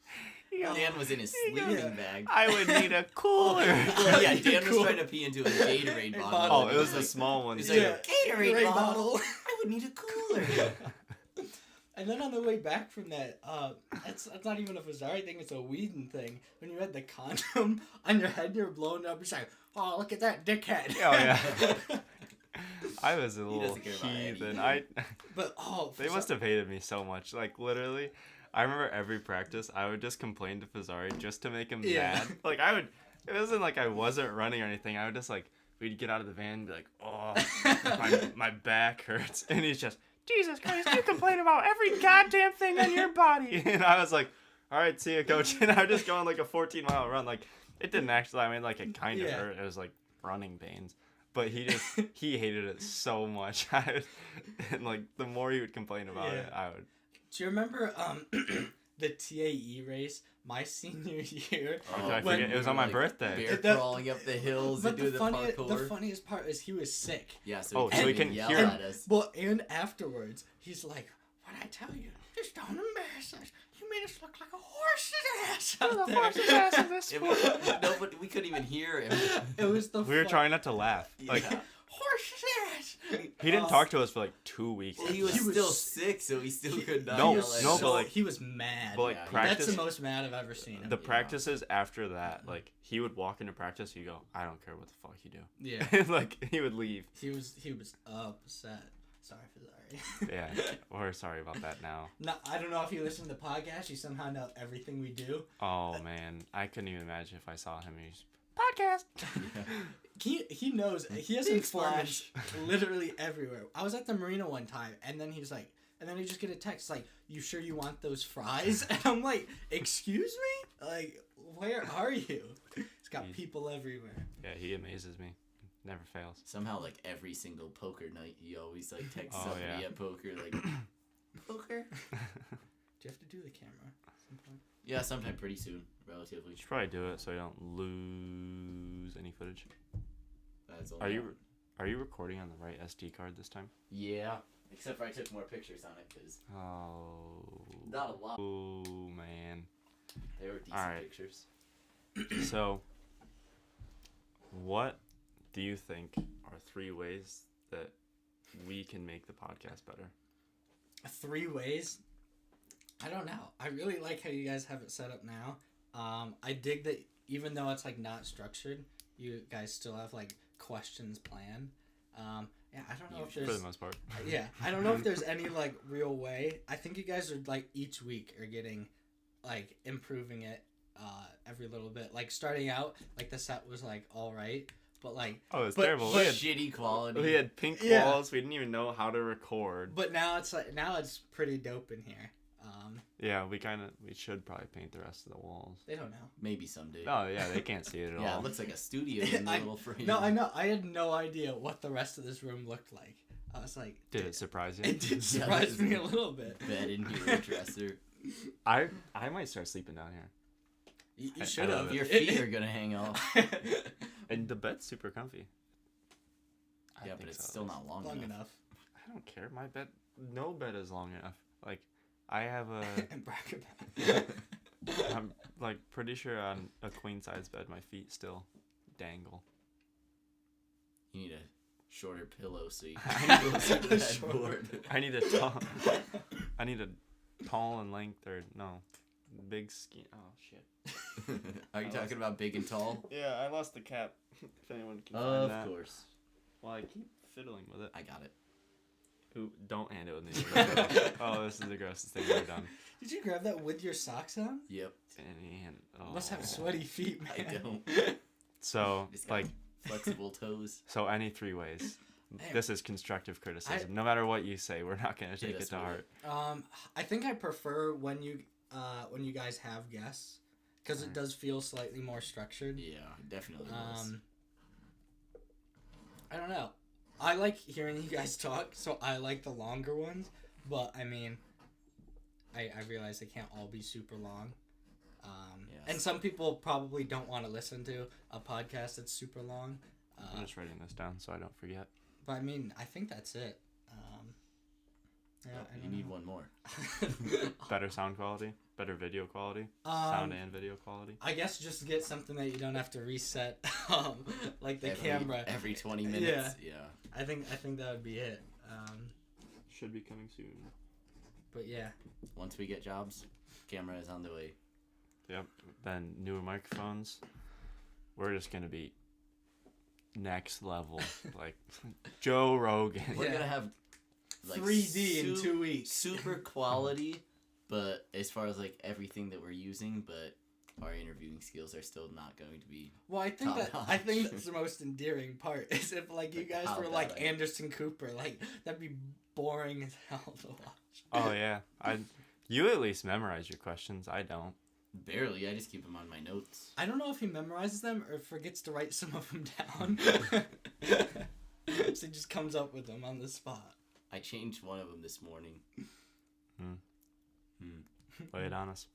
Dan was in his sleeping bag. I would need a cooler. Well, yeah, Dan was Cool. trying to pee into a Gatorade bottle. Oh, it was the small one. He's too. like, Gatorade bottle. I would need a cooler. And then on the way back from that, that's not even a Fazari thing, it's a Whedon thing. When you had the condom on your head, you're blowing up, you're like, oh, look at that dickhead. Oh, yeah. I was a little doesn't care about heathen. anything. But, They must have hated me so much. Like, literally, I remember every practice, I would just complain to Fazari just to make him mad. Like, it wasn't like I wasn't running or anything. I would just, like, we'd get out of the van and be like, oh, my back hurts. And he's just, Jesus Christ, you complain about every goddamn thing on your body. And I was like, all right, see ya, coach. And I would just go on, like, a 14-mile run. Like, it didn't actually, I mean, like, it kind of hurt. It was, like, running pains. But he hated it so much. And, like, the more he would complain about it, I would. Do you remember the TAE race my senior year? Okay, I forget. It was on my birthday. Bear crawling up the hills and doing the parkour. The funniest part is he was sick. Yeah, so so he can yell hear- at us. Well, and afterwards, he's like, What'd I tell you? Just don't embarrass us. You made us look like a horse's ass out there. No, but we couldn't even hear him. It was the We were trying not to laugh. Like, horse's ass. he didn't talk to us for like 2 weeks. Well, he was still sick, so he still could not. No, yell at no, us. but like, he was mad. but like Yeah, practice. That's the most mad I've ever seen him. The practices after that, like he would walk into practice, he'd go, "I don't care what the fuck you do." Yeah. And like he would leave. He was upset. Sorry. Yeah, we're sorry about that now. No, I don't know if you listen to the podcast. You somehow know everything we do. Oh man, I couldn't even imagine if I saw him. He's podcast. He knows. He has informants literally everywhere. I was at the marina one time, and then he's like, and then he just get a text like, "You sure you want those fries?" And I'm like, "Excuse me? Like, where are you?" He's got people everywhere. Yeah, he amazes me. Never fails. Somehow, like every single poker night, he always like texts Oh, somebody yeah. at poker, like poker. Do you have to do the camera at some point? Yeah, sometime pretty soon, relatively. You should probably do it so you don't lose any footage. That's all. Are you recording on the right SD card this time? Yeah, except for I took more pictures on it because Oh. not a lot. Oh man. They were decent Alright. pictures. So, what do you think are 3 ways that we can make the podcast better? 3 ways? I don't know. I really like how you guys have it set up now. I dig that even though it's like not structured, you guys still have like questions planned. Yeah, I don't know if there's For the most part. yeah, I don't know if there's any like real way. I think you guys are like each week are getting like improving it every little bit. Like starting out, like the set was like all right, but like Oh, it's but- terrible. but Shitty quality. We had pink Yeah. walls. We didn't even know how to record. but now it's pretty dope in here. Yeah, we should probably paint the rest of the walls. They don't know. Maybe someday. Oh yeah, they can't see it at Yeah, all. it looks like a studio in the little frame. No, I know. I had no idea what the rest of this room looked like. I was like, Did it surprise you? It did surprise me a little bit. Bed in your dresser. I might start sleeping down here. You I should love have. Your feet are gonna hang off. And the bed's super comfy. I Yeah, think but it's so, still at least. not long, long enough. enough. I don't care. My bed, no bed is long enough. Like, I have a. And bracket bed. I'm like pretty sure on a queen size bed, my feet still dangle. You need a shorter pillow so you I can need go to the Shorter. headboard. I need a tall and length or no, big skin. Oh shit. Are you talking about big and tall? Yeah, I lost the cap. If anyone can Of course. Well, I keep fiddling with it. I got it. Ooh, don't hand it with me. Oh, this is the grossest thing I've ever done. Did you grab that with your socks on? Yep. And, You must have sweaty feet, man. I don't. So, Just got like, flexible toes. so any 3 ways. Damn. This is constructive criticism. No matter what you say, we're not gonna take us it to with heart. I think I prefer when you guys have guests because it does feel slightly more structured. Yeah, definitely was. I don't know. I like hearing you guys talk, so I like the longer ones. But I mean, I realize they can't all be super long. Yes. And some people probably don't want to listen to a podcast that's super long. I'm just writing this down so I don't forget. But I mean, I think that's it. Yeah, Oh, I you don't need know. one more. Better sound quality, better video quality, Um, sound and video quality. I guess just get something that you don't have to reset, like the every, camera. every 20 minutes. Yeah. I think that would be it. Should be coming soon. But yeah, Once we get jobs, camera is on the way. Yep. Then newer microphones. We're just gonna be next level, like Joe Rogan. We're Yeah. gonna have like 3D in 2 weeks. Super quality, but as far as like everything that we're using, but our interviewing skills are still not going to be. Well, I think Top-notch. that's the most endearing part is if like you Like, guys how were bad like I am. Anderson Cooper, like that'd be boring as hell to watch. Oh yeah, you at least memorize your questions. I don't. Barely, I just keep them on my notes. I don't know if he memorizes them or forgets to write some of them down. So he just comes up with them on the spot. I changed one of them this morning. Lay it on us.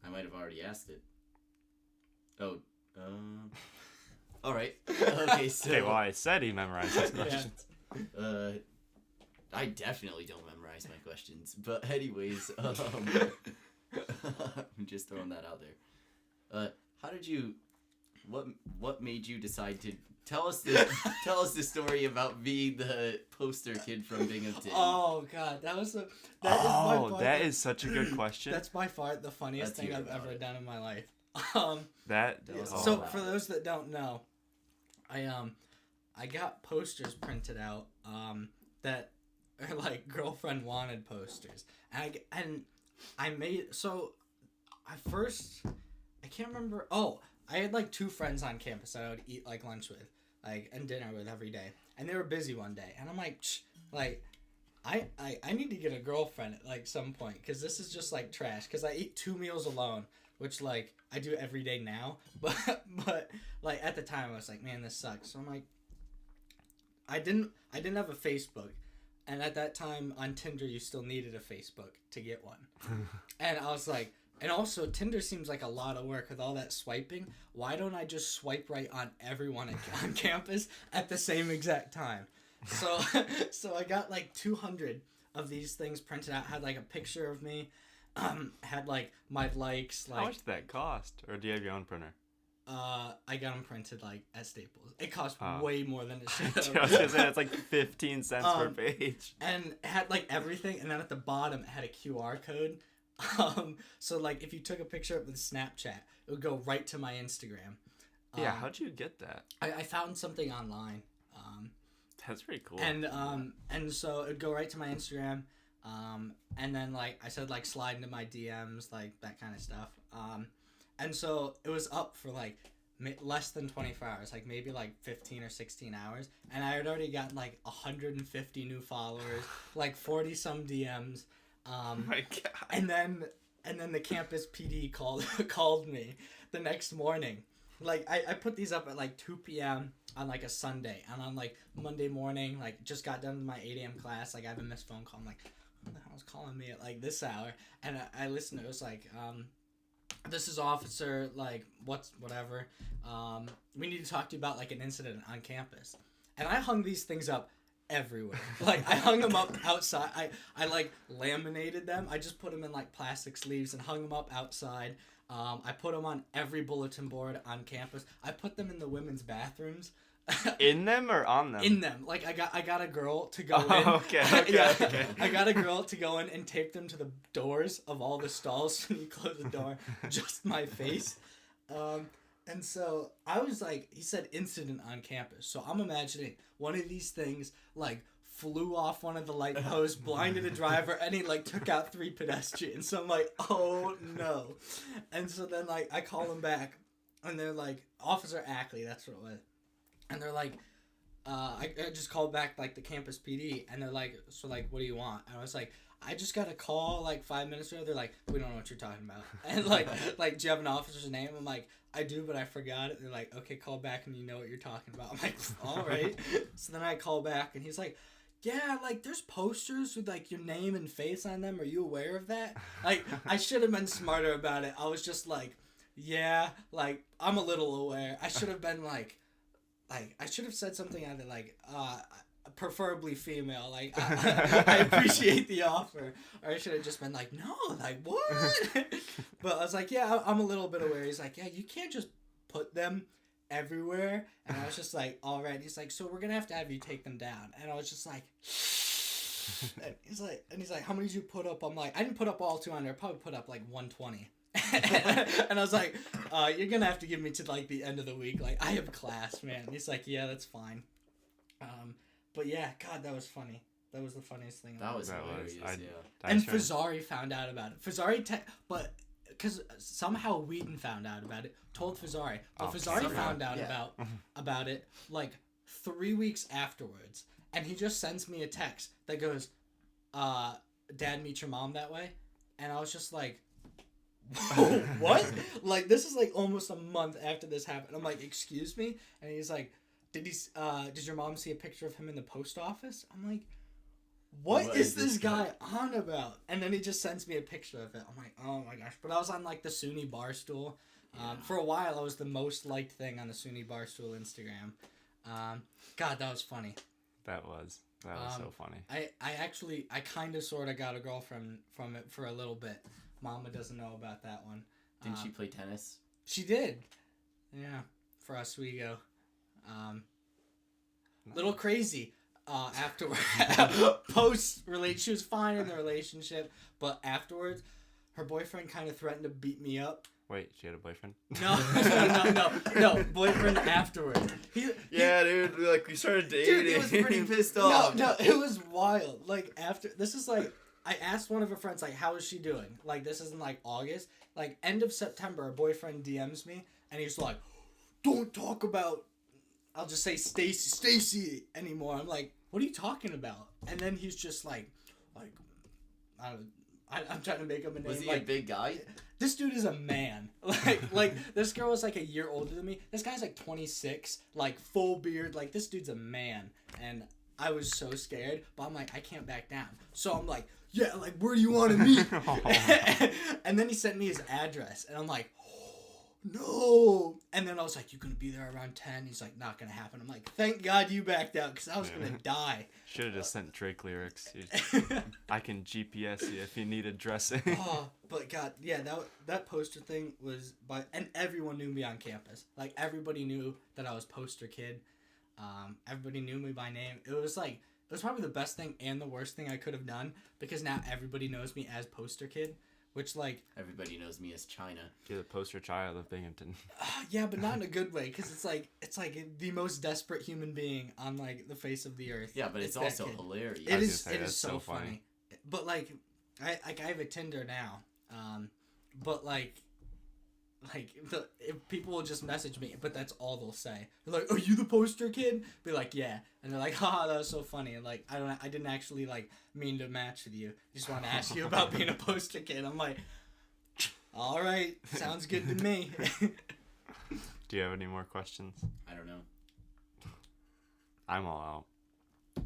I might have already asked it. Oh, all right. Okay, so Okay, well I said he memorized his questions. I definitely don't memorize my questions. But anyways, I'm just throwing that out there. How did you? What made you decide to tell us the story about being the poster kid from Binghamton? Oh God, that is by far that is such a good question. That's by far the funniest thing I've ever done in my life. So for those that don't know, I got posters printed out that are like girlfriend wanted posters, and I made I can't remember. Oh, I had like 2 friends on campus that I would eat like lunch with, like and dinner with every day, and they were busy one day, and I'm like, like, I need to get a girlfriend at like some point because this is just like trash. Because I eat 2 meals alone, which like I do every day now, but like at the time I was like, man, this sucks. So I'm like, I didn't have a Facebook, and at that time on Tinder you still needed a Facebook to get one, and I was like. And also, Tinder seems like a lot of work with all that swiping. Why don't I just swipe right on everyone on campus at the same exact time? So I got like 200 of these things printed out. Had like a picture of me. Had like my likes. Like, how much did that cost? Or do you have your own printer? I got them printed like at Staples. It cost way more than it should have. I was gonna say it's like 15 cents per page. And it had like everything, and then at the bottom it had a QR code. So like if you took a picture of it with Snapchat, it would go right to my Instagram. Yeah, how'd you get that? I found something online. That's pretty cool. And so it'd go right to my Instagram. And then like I said, like slide into my DMs, like that kind of stuff. And so it was up for like less than 24 hours, like maybe like 15 or 16 hours. And I had already gotten like 150 new followers, like 40 some DMs. Oh my God. And then the campus PD called me the next morning. Like I put these up at like 2 p.m. on like a Sunday, and on like Monday morning, like just got done with my 8 a.m. class. Like I have a missed phone call. I'm like, who the hell's calling me at like this hour? And I listened. It was like, this is officer. Like whatever. We need to talk to you about like an incident on campus. And I hung these things up everywhere. Like I hung them up outside. I like laminated them. I just put them in like plastic sleeves and hung them up outside. I put them on every bulletin board on campus. I put them in the women's bathrooms. In them or on them? In them. Like I got a girl to go in. Okay. Okay. I got a girl to go in and tape them to the doors of all the stalls. So when you close the door, just my face. And so I was like, he said incident on campus. So I'm imagining one of these things like flew off one of the light posts, blinded a driver, and he like took out 3 pedestrians. So I'm like, oh no. And so then like I call them back, and they're like, Officer Ackley, that's what it was. And they're like, I just called back like the campus PD, and they're like, so like, what do you want? And I was like, I just got a call like 5 minutes ago. They're like, we don't know what you're talking about. And like, do you have an officer's name? I'm like, I do, but I forgot it. They're like, okay, call back and you know what you're talking about. I'm like, all right. So then I call back, and he's like, yeah, like there's posters with like your name and face on them. Are you aware of that? Like, I should have been smarter about it. I was just like, yeah, like I'm a little aware. I should have been like I should have said something either like, preferably female, like I appreciate the offer, or I should have just been like, no, like what? But I was like, yeah, I'm a little bit aware. He's like, yeah, you can't just put them everywhere. And I was just like, all right. He's like, so we're gonna have to have you take them down. And I was just like, and he's like, how many did you put up? I'm like, I didn't put up all 200. I probably put up like 120. And I was like, you're gonna have to give me to like the end of the week, like I have class, man. And he's like, yeah, that's fine. But yeah, God, that was funny. That was the funniest thing. That was hilarious. Yeah. And Fazari found out about it. Fazari, but because somehow Wheaton found out about it, told Fazari. But Fazari found out about it like 3 weeks afterwards, and he just sends me a text that goes, "Dad, meet your mom that way," and I was just like, whoa, what? Like, this is like almost a month after this happened. I'm like, excuse me? And he's like, did your mom see a picture of him in the post office? I'm like, what is this guy on about? And then he just sends me a picture of it. I'm like, oh my gosh. But I was on like the SUNY Barstool. For a while, I was the most liked thing on the SUNY Barstool Instagram. God, that was funny. That was. That was so funny. I kind of sort of got a girlfriend from it for a little bit. Mama doesn't know about that one. Didn't she play tennis? She did. Yeah, for Oswego. Little crazy. Afterward, she was fine in the relationship, but afterwards, her boyfriend kind of threatened to beat me up. Wait, she had a boyfriend? No, boyfriend afterwards. Dude, like, we started dating. Dude, he was pretty pissed off. No, it was wild. Like, this is like, I asked one of her friends, like, how is she doing? Like, this is in, like, August. Like, end of September, a boyfriend DMs me, and he's like, don't talk about, I'll just say Stacy anymore. I'm like, what are you talking about? And then he's just like, I'm trying to make him a name. Was he like, a big guy? This dude is a man. Like this girl was like a year older than me. This guy's like 26, like full beard. Like this dude's a man. And I was so scared, but I'm like, I can't back down. So I'm like, yeah, like where do you want to meet? And then he sent me his address, and I'm like, no. And then I was like, you gonna be there around 10? He's like, not gonna happen. I'm like, thank God you backed out, because I was gonna die. Should have just sent Drake lyrics. I can GPS you if you need addressing. But God, yeah, that poster thing was and everyone knew me on campus. Like everybody knew that I was poster kid. Everybody knew me by name. It was probably the best thing and the worst thing I could have done, because now everybody knows me as poster kid. Which, like... Everybody knows me as China. You're the poster child of Binghamton. Yeah, but not in a good way, because it's like the most desperate human being on, like, the face of the earth. Yeah, but it's also hilarious. It is so funny. But, like, I have a Tinder now. But, if people will just message me, but that's all they'll say. They're like, "Are you the poster kid?" Be like, "Yeah," and they're like, "Ha, that was so funny." And like, I didn't actually like mean to match with you. Just want to ask you about being a poster kid. I'm like, all right, sounds good to me. Do you have any more questions? I don't know. I'm all out.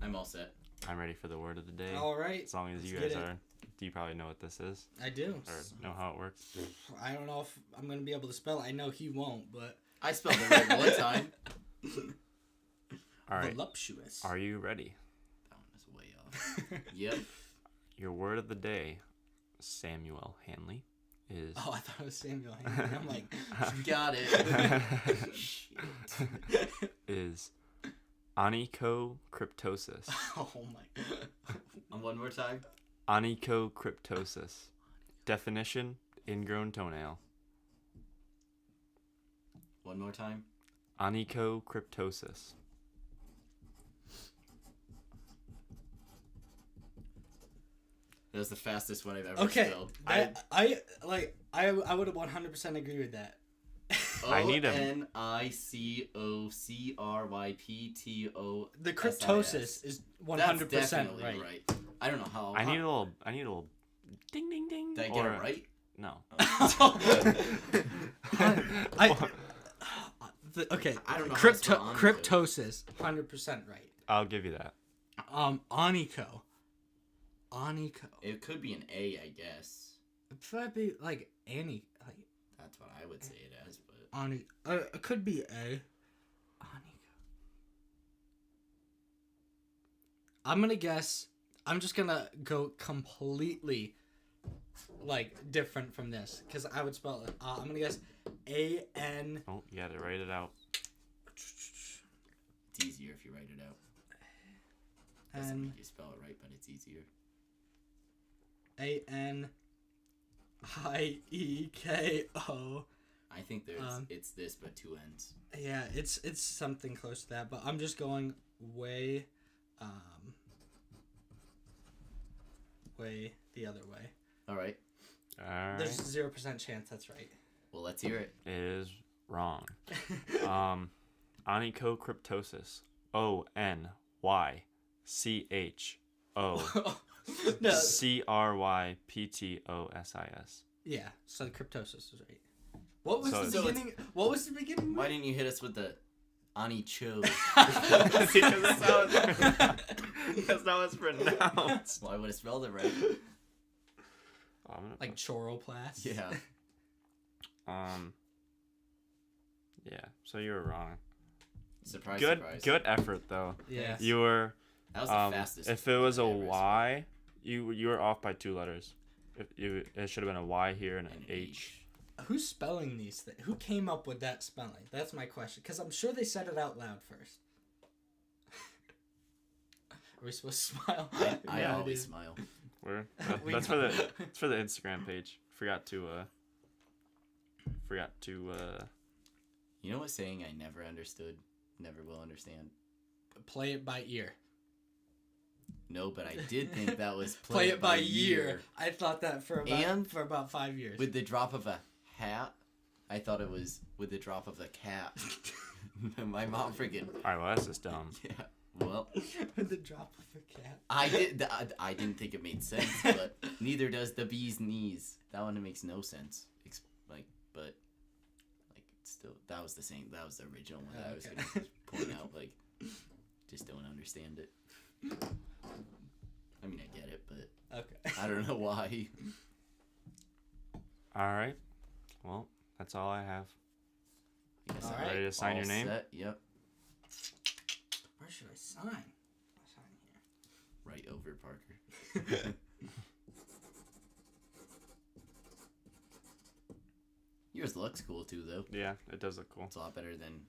I'm all set. I'm ready for the word of the day. All right. As long as you guys are. Do you probably know what this is? I do. Or know how it works? I don't know if I'm going to be able to spell it. I know he won't, but... I spelled it right one time. All right. Voluptuous. Are you ready? That one was way off. Yep. Your word of the day, Samuel Hanley, is... Oh, I thought it was Samuel Hanley. I'm like... Got it. Shit. Is onychocryptosis. Oh my God. One more time. Onychocryptosis. Definition, ingrown toenail. One more time. Onychocryptosis. That was the fastest one I've ever spelled. I would have 100% agree with that. I need a Onychocrypto. The cryptosis is 100% right. I don't know how. I need a little ding ding ding. Did I get it right? No. Okay. I don't know. Cryptosis, 100% right. I'll give you that. Onycho. It could be an A, I guess. It might be like Annie. Like that's what I would say it as, but it could be A. I'm gonna guess. I'm just gonna go completely like different from this because I would spell it. I'm gonna guess A-N. Oh, you gotta write it out. It's easier if you write it out. Doesn't mean you spell it right, but it's easier. A-N-I-E-K-O. I think it's this, but two N's. Yeah, it's something close to that, but I'm just going way the other way. All right. There's 0% chance that's right. Well, let's hear it. It is wrong. Onychocryptosis. O-N-Y-C-H-O. No. C-R-Y-P-T-O-S-I-S. Yeah, so the cryptosis is right. What was the beginning? What was the beginning? Why didn't you hit us with the Onycho? Because that's how it's pronounced. Well, I would have spelled it right. Like choroplast. Yeah. Yeah. So you were wrong. Surprise. Good effort though. Yeah. You were That was the fastest. If it was a I've ever Y, you were off by 2 letters. It should have been a Y here and an spelled. H. Who's spelling these things? Who came up with that spelling? That's my question. Because I'm sure they said it out loud first. Are we supposed to smile? I Yeah, always dude. smile. Where? We That's know. it's for the Instagram page. Forgot to You know what saying I never understood, never will understand? Play it by ear. No, but I did think that was Play it by year. I thought that for And about 5 years. With the drop of a hat, I thought it was with the drop of the cat. My mom freaking. Alright, well that's just dumb. Yeah. Well, With the drop of a cat. I didn't think it made sense, but neither does the bee's knees. That one makes no sense. Still, that was the same. That was the original one that I was Okay. gonna point out. Like, just don't understand it. I mean, I get it, but Okay. I don't know why. Alright. Well, that's all I have. I guess All I'm right. Ready to sign all your name? set. Yep. Where should I sign? I'll sign here. Right over Parker. Yours looks cool too, though. Yeah, it does look cool. It's a lot better than.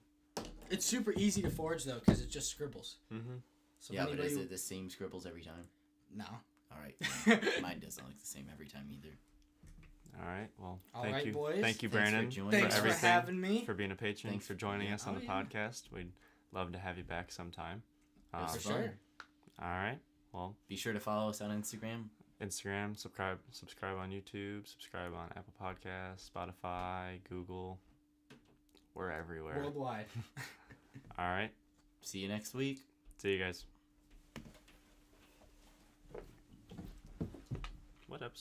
It's super easy to forge though, because it just scribbles. Mm-hmm. So Yeah, if but anybody... is it the same scribbles every time? No. All right. Mine doesn't look the same every time either. Alright, well, All thank right, you. boys. Thank you, Thanks for Brandon, joining Thanks us. for everything, having me. for being a patron, Thanks for for- joining yeah. us on Oh, the yeah. podcast. We'd love to have you back sometime. It was For fun. sure. Alright, well, Be sure to follow us on Instagram. Instagram, subscribe on YouTube, subscribe on Apple Podcasts, Spotify, Google. We're everywhere. Worldwide. Alright, See you next week. see you guys. What episode?